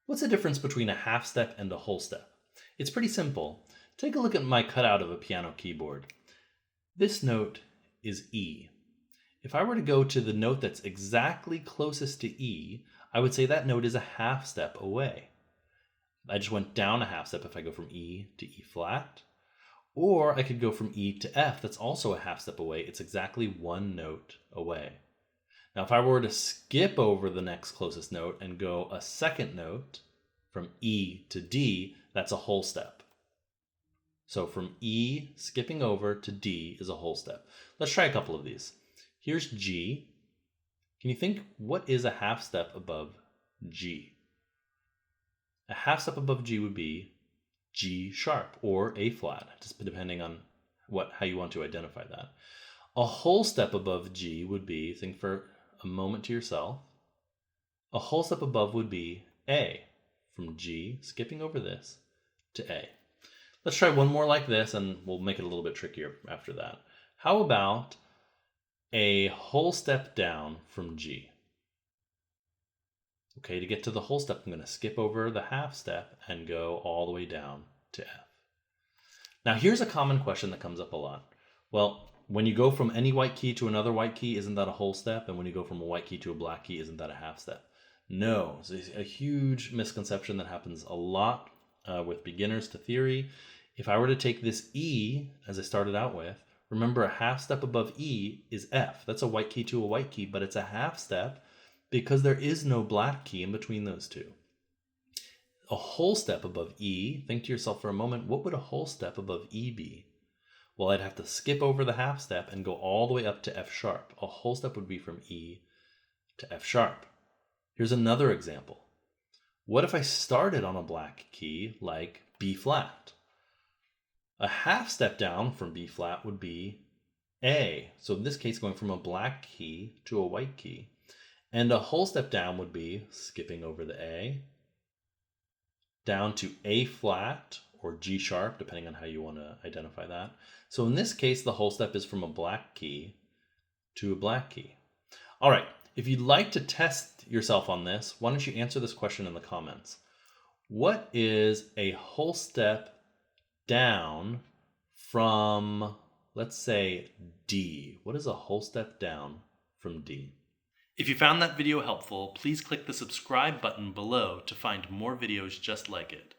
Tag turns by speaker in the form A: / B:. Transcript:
A: What's the difference between a half step and a whole step? It's pretty simple. Take a look at my cutout of a piano keyboard. This note is E. If I were to go to the note that's exactly closest to E, I would say that note is a half step away. I just went down a half step if I go from E to E flat. Or I could go from E to F, that's also a half step away. It's exactly one note away. Now, if I were to skip over the next closest note and go a second note from E to D, that's a whole step. So from E, skipping over to D is a whole step. Let's try a couple of these. Here's G. Can you think what is a half step above G? A half step above G would be G sharp or A flat, just depending on how you want to identify that. A whole step above G would be, think for a moment to yourself, a whole step above would be A, from G, skipping over this, to A. Let's try one more like this and we'll make it a little bit trickier after that. How about a whole step down from G? Okay, to get to the whole step, I'm going to skip over the half step and go all the way down to F. Now, here's a common question that comes up a lot. Well, when you go from any white key to another white key, isn't that a whole step? And when you go from a white key to a black key, isn't that a half step? No, it's a huge misconception that happens a lot with beginners to theory. If I were to take this E, as I started out with, remember a half step above E is F. That's a white key to a white key, but it's a half step because there is no black key in between those two. A whole step above E, think to yourself for a moment, what would a whole step above E be? Well, I'd have to skip over the half step and go all the way up to F sharp. A whole step would be from E to F sharp. Here's another example. What if I started on a black key like B flat? A half step down from B flat would be A. So in this case, going from a black key to a white key. And a whole step down would be skipping over the A, down to A flat or G sharp, depending on how you want to identify that. So in this case, the whole step is from a black key to a black key. All right, if you'd like to test yourself on this, why don't you answer this question in the comments? What is a whole step down from, let's say, D? What is a whole step down from D? If you found that video helpful, please click the subscribe button below to find more videos just like it.